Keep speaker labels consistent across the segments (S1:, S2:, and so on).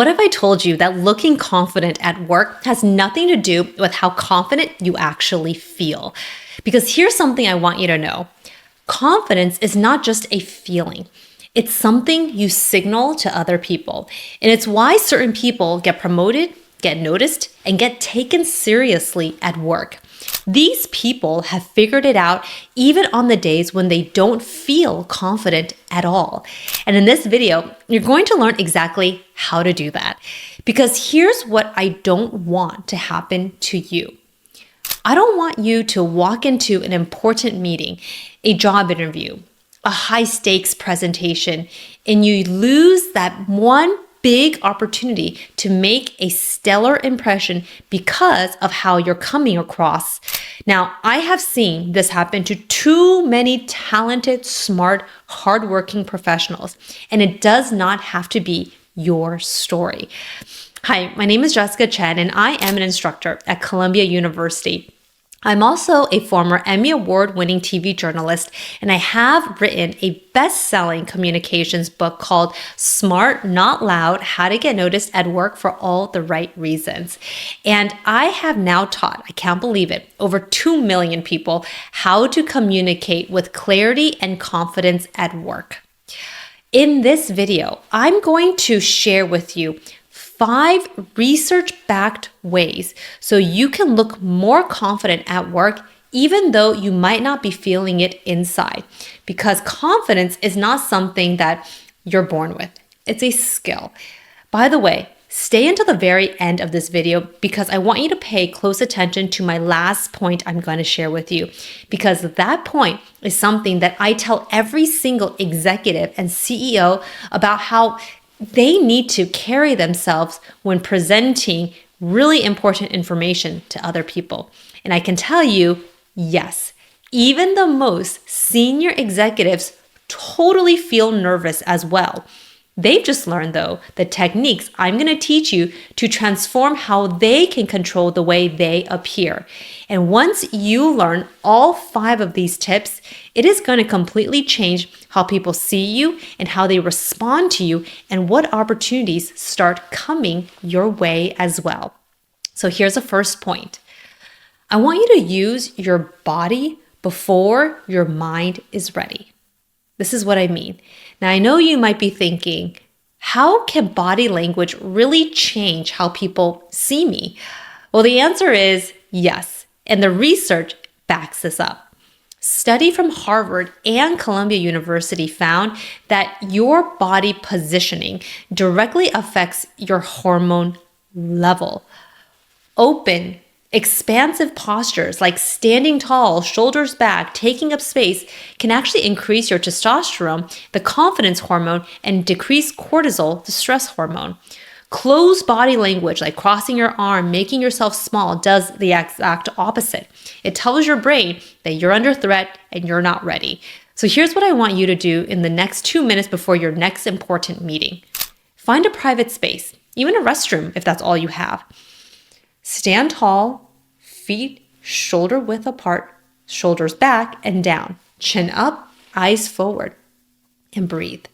S1: what if I told you that looking confident at work has nothing to do with how confident you actually feel? Because here's something I want you to know. Confidence is not just a feeling. It's something you signal to other people. And it's why certain people get promoted, get noticed, and get taken seriously at work. These people have figured it out even on the days when they don't feel confident at all. And in this video, you're going to learn exactly how to do that. Because here's what I don't want to happen to you. I don't want you to walk into an important meeting, a job interview, a high stakes presentation, and you lose that one big opportunity to make a stellar impression because of how you're coming across. Now, I have seen this happen to too many talented, smart, hardworking professionals, and it does not have to be your story. Hi, my name is Jessica Chen, and I am an instructor at Columbia University. I'm also a former Emmy Award-winning TV journalist, and I have written a best-selling communications book called Smart, Not Loud: How to Get Noticed at Work for All the Right Reasons. And I have now taught, I can't believe it, over 2 million people how to communicate with clarity and confidence at work. In this video, I'm going to share with you 5 research-backed ways so you can look more confident at work even though you might not be feeling it inside. Because confidence is not something that you're born with. It's a skill. By the way, stay until the very end of this video because I want you to pay close attention to my last point I'm going to share with you. Because that point is something that I tell every single executive and CEO about how they need to carry themselves when presenting really important information to other people. And I can tell you, yes, even the most senior executives totally feel nervous as well. They've just learned, though, the techniques I'm going to teach you to transform how they can control the way they appear. And once you learn all 5 of these tips, it is going to completely change how people see you and how they respond to you and what opportunities start coming your way as well. So here's the first point. I want you to use your body before your mind is ready. This is what I mean. Now, I know you might be thinking, how can body language really change how people see me? Well, the answer is yes, and the research backs this up. Study from Harvard and Columbia University found that your body positioning directly affects your hormone level. Open, expansive postures like standing tall, shoulders back, taking up space can actually increase your testosterone, the confidence hormone, and decrease cortisol, the stress hormone. Closed body language like crossing your arm, making yourself small, does the exact opposite. It tells your brain that you're under threat and you're not ready. So here's what I want you to do in the next 2 minutes before your next important meeting. Find a private space, even a restroom if that's all you have. Stand tall, feet shoulder width apart, shoulders back and down, chin up, eyes forward, and breathe.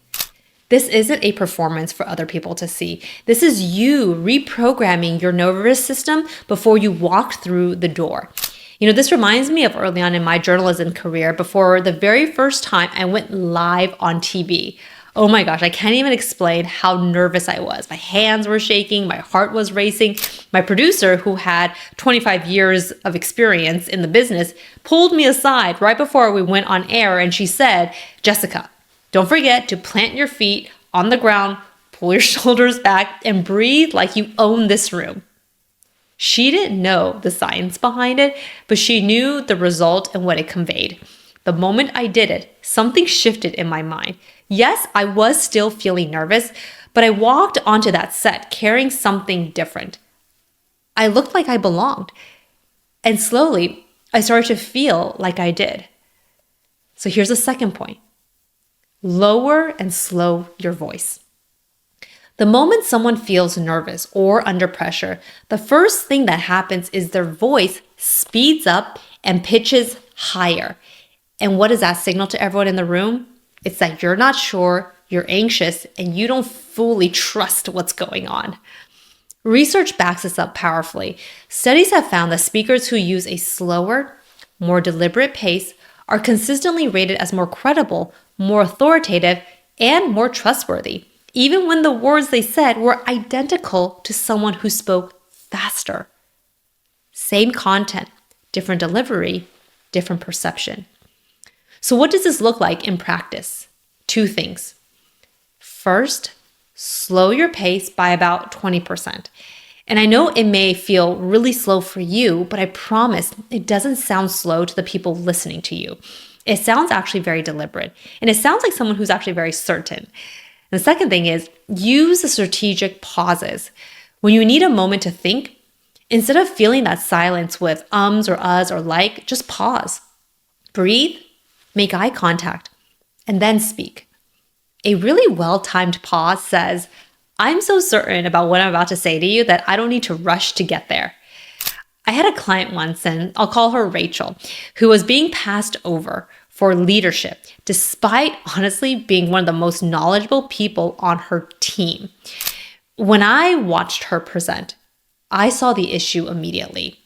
S1: This isn't a performance for other people to see. This is you reprogramming your nervous system before you walk through the door. You know, this reminds me of early on in my journalism career before the very first time I went live on TV. Oh my gosh, I can't even explain how nervous I was. My hands were shaking, my heart was racing. My producer, who had 25 years of experience in the business, pulled me aside right before we went on air and she said, "Jessica, don't forget to plant your feet on the ground, pull your shoulders back, and breathe like you own this room." She didn't know the science behind it, but she knew the result and what it conveyed. The moment I did it, something shifted in my mind. Yes, I was still feeling nervous, but I walked onto that set carrying something different. I looked like I belonged. And slowly, I started to feel like I did. So here's the second point. Lower and slow your voice. The moment someone feels nervous or under pressure, the first thing that happens is their voice speeds up and pitches higher. And what does that signal to everyone in the room? It's that you're not sure you're anxious and you don't fully trust what's going on. Research backs this up powerfully. Studies have found that speakers who use a slower, more deliberate pace are consistently rated as more credible, more authoritative, and more trustworthy, even when the words they said were identical to someone who spoke faster. Same content, different delivery, different perception. So what does this look like in practice? 2 things. First, slow your pace by about 20%. And I know it may feel really slow for you, but I promise it doesn't sound slow to the people listening to you. It sounds actually very deliberate, and it sounds like someone who's actually very certain. And the second thing is use the strategic pauses. When you need a moment to think, instead of feeling that silence with ums or uhs or like, just pause. Breathe, make eye contact, and then speak. A really well-timed pause says, I'm so certain about what I'm about to say to you that I don't need to rush to get there. I had a client once, and I'll call her Rachel, who was being passed over for leadership, despite honestly being one of the most knowledgeable people on her team. When I watched her present, I saw the issue immediately.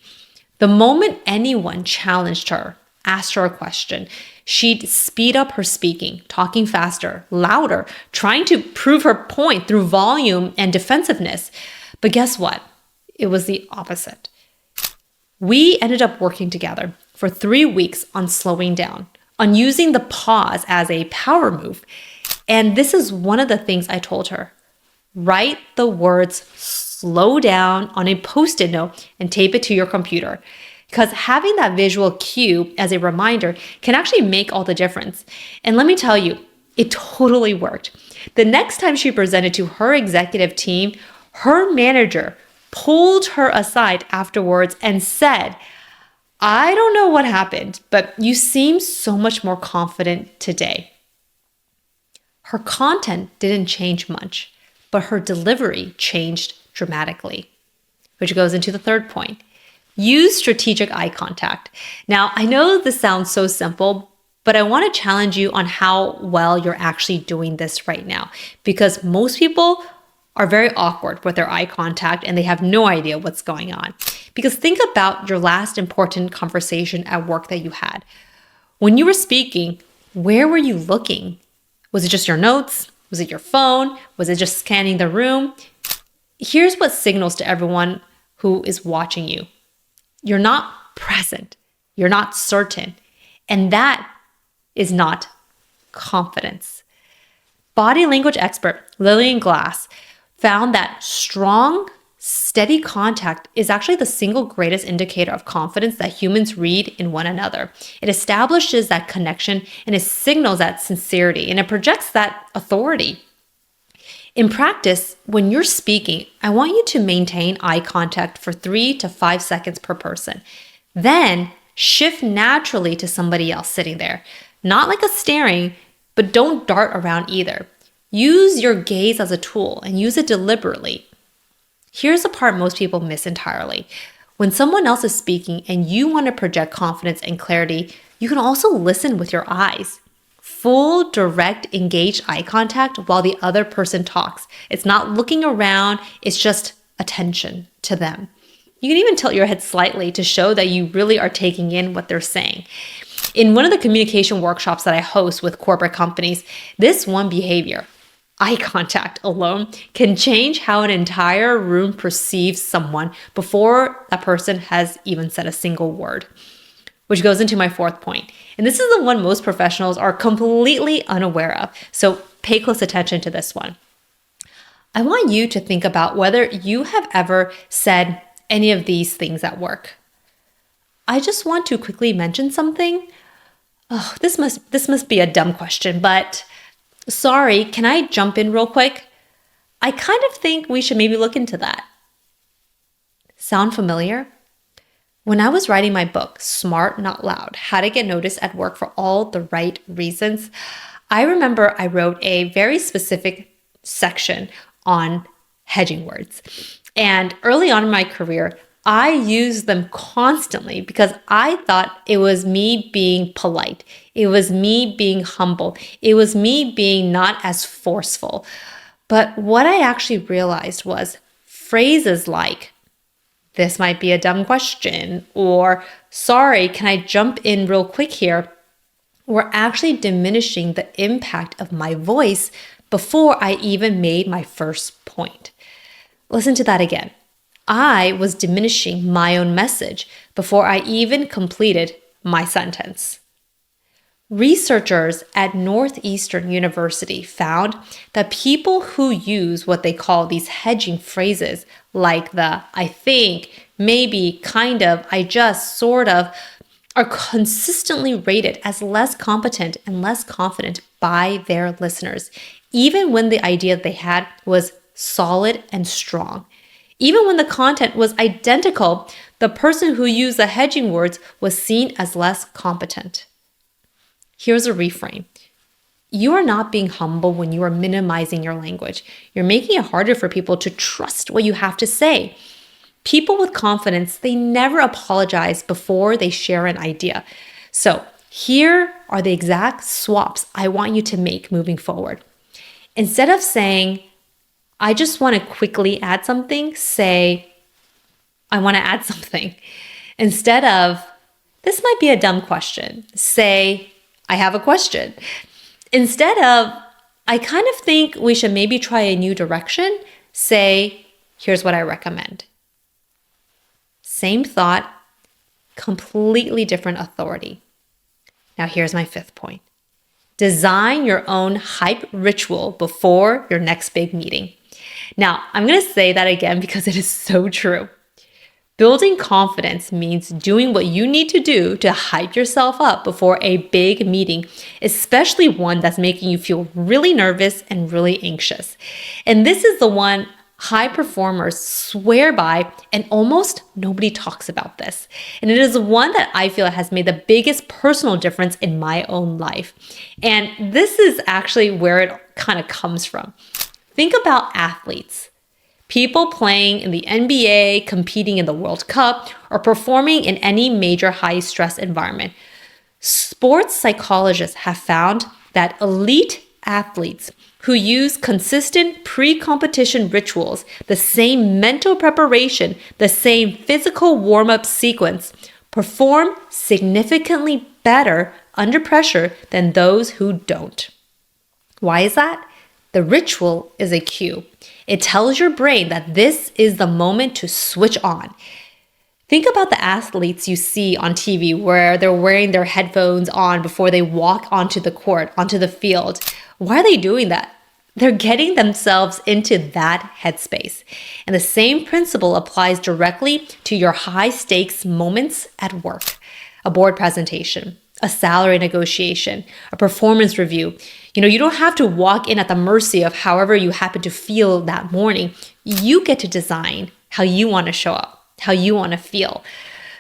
S1: The moment anyone challenged her, asked her a question, she'd speed up her speaking, talking faster, louder, trying to prove her point through volume and defensiveness. But guess what? It was the opposite. We ended up working together for 3 weeks on slowing down, on using the pause as a power move. And this is one of the things I told her. Write the words slow down on a Post-it note and tape it to your computer. Because having that visual cue as a reminder can actually make all the difference. And let me tell you, it totally worked. The next time she presented to her executive team, her manager pulled her aside afterwards and said, I don't know what happened, but you seem so much more confident today. Her content didn't change much, but her delivery changed dramatically, which goes into the third point. Use strategic eye contact. Now, I know this sounds so simple, but I want to challenge you on how well you're actually doing this right now, because most people are very awkward with their eye contact and they have no idea what's going on. Because think about your last important conversation at work that you had. When you were speaking, where were you looking? Was it just your notes? Was it your phone? Was it just scanning the room? Here's what signals to everyone who is watching you. You're not present. You're not certain. And that is not confidence. Body language expert Lillian Glass found that strong, steady contact is actually the single greatest indicator of confidence that humans read in one another. It establishes that connection and it signals that sincerity and it projects that authority. In practice, when you're speaking, I want you to maintain eye contact for 3 to 5 seconds per person. Then shift naturally to somebody else sitting there. Not like a staring, but don't dart around either. Use your gaze as a tool and use it deliberately. Here's the part most people miss entirely. When someone else is speaking and you want to project confidence and clarity, you can also listen with your eyes. Full, direct, engaged eye contact while the other person talks. It's not looking around, it's just attention to them. You can even tilt your head slightly to show that you really are taking in what they're saying. In one of the communication workshops that I host with corporate companies, this one behavior, eye contact alone, can change how an entire room perceives someone before that person has even said a single word. Which goes into my fourth point. And this is the one most professionals are completely unaware of. So pay close attention to this one. I want you to think about whether you have ever said any of these things at work. I just want to quickly mention something. Oh, this must be a dumb question, but sorry, can I jump in real quick? I kind of think we should maybe look into that. Sound familiar? When I was writing my book, Smart Not Loud, How to Get Noticed at Work for All the Right Reasons, I remember I wrote a very specific section on hedging words. And early on in my career, I used them constantly because I thought it was me being polite. It was me being humble. It was me being not as forceful. But what I actually realized was phrases like, this might be a dumb question, or sorry, can I jump in real quick here, were actually diminishing the impact of my voice before I even made my first point. Listen to that again. I was diminishing my own message before I even completed my sentence. Researchers at Northeastern University found that people who use what they call these hedging phrases, like the I think, maybe, kind of, I just, sort of, are consistently rated as less competent and less confident by their listeners, even when the idea they had was solid and strong. Even when the content was identical, the person who used the hedging words was seen as less competent. Here's a reframe. You are not being humble when you are minimizing your language. You're making it harder for people to trust what you have to say. People with confidence, they never apologize before they share an idea. So here are the exact swaps I want you to make moving forward. Instead of saying, I just want to quickly add something, say, I want to add something. Instead of, this might be a dumb question, say, I have a question. Instead of, I kind of think we should maybe try a new direction, say, here's what I recommend. Same thought, completely different authority. Now here's my fifth point. Design your own hype ritual before your next big meeting. Now, I'm going to say that again because it is so true. Building confidence means doing what you need to do to hype yourself up before a big meeting, especially one that's making you feel really nervous and really anxious. And this is the one high performers swear by, and almost nobody talks about this. And it is one that I feel has made the biggest personal difference in my own life. And this is actually where it kind of comes from. Think about athletes. People playing in the NBA, competing in the World Cup, or performing in any major high-stress environment. Sports psychologists have found that elite athletes who use consistent pre-competition rituals, the same mental preparation, the same physical warm-up sequence, perform significantly better under pressure than those who don't. Why is that? The ritual is a cue. It tells your brain that this is the moment to switch on. Think about the athletes you see on TV where they're wearing their headphones on before they walk onto the court, onto the field. Why are they doing that? They're getting themselves into that headspace. And the same principle applies directly to your high stakes moments at work. A board presentation, a salary negotiation, a performance review. You don't have to walk in at the mercy of however you happen to feel that morning. You get to design how you want to show up, how you want to feel.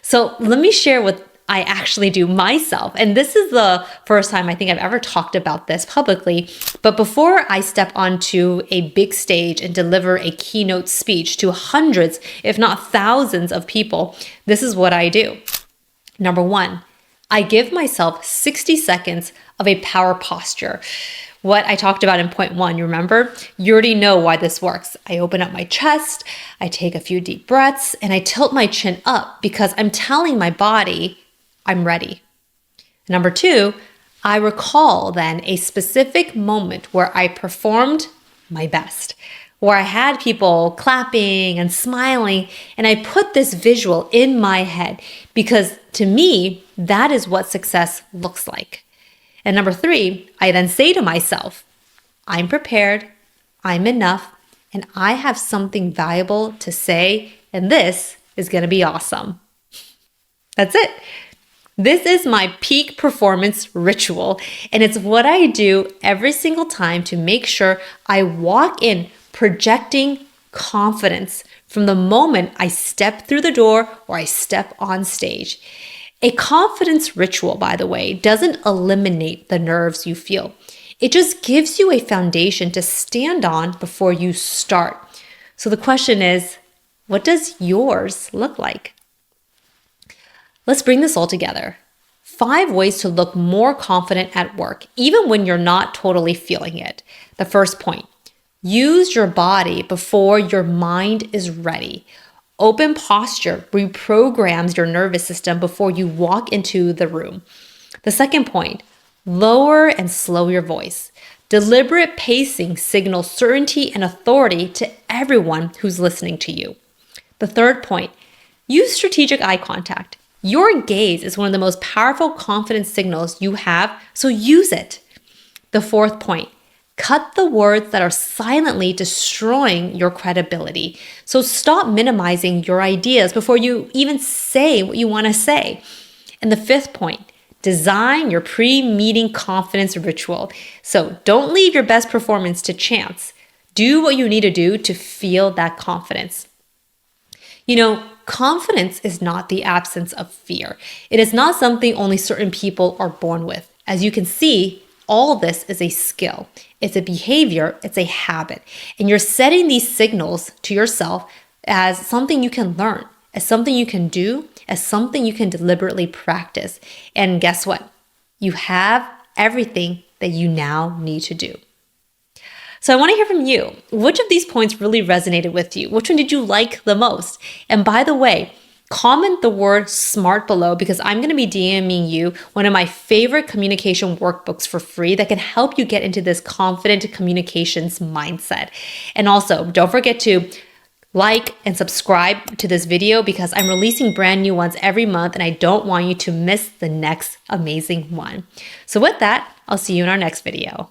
S1: So let me share what I actually do myself. And this is the first time I think I've ever talked about this publicly. But before I step onto a big stage and deliver a keynote speech to hundreds, if not thousands of people, this is what I do. Number one, I give myself 60 seconds of a power posture. What I talked about in point one, you remember? You already know why this works. I open up my chest, I take a few deep breaths, and I tilt my chin up because I'm telling my body I'm ready. Number two, I recall then a specific moment where I performed my best, where I had people clapping and smiling, and I put this visual in my head because to me, that is what success looks like. And number three, I then say to myself, I'm prepared, I'm enough, and I have something valuable to say, and this is going to be awesome. That's it. This is my peak performance ritual, and it's what I do every single time to make sure I walk in projecting confidence from the moment I step through the door or I step on stage. A confidence ritual, by the way, doesn't eliminate the nerves you feel. It just gives you a foundation to stand on before you start. So the question is, What does yours look like? Let's bring this all together. 5 ways to look more confident at work, even when you're not totally feeling it. The first point, use your body before your mind is ready. Open posture reprograms your nervous system before you walk into the room. The second point, lower and slow your voice. Deliberate pacing signals certainty and authority to everyone who's listening to you. The third point, use strategic eye contact. Your gaze is one of the most powerful confidence signals you have, so use it. The fourth point, cut the words that are silently destroying your credibility. So stop minimizing your ideas before you even say what you want to say. And the fifth point, design your pre-meeting confidence ritual. So don't leave your best performance to chance. Do what you need to do to feel that confidence. Confidence is not the absence of fear. It is not something only certain people are born with. As you can see, all this is a skill. It's a behavior. It's a habit. And you're setting these signals to yourself as something you can learn, as something you can do, as something you can deliberately practice. And guess what? You have everything that you now need to do. So I want to hear from you. Which of these points really resonated with you? Which one did you like the most? And by the way, comment the word SMART below because I'm going to be DMing you one of my favorite communication workbooks for free that can help you get into this confident communications mindset. And also, don't forget to like and subscribe to this video because I'm releasing brand new ones every month and I don't want you to miss the next amazing one. So with that, I'll see you in our next video.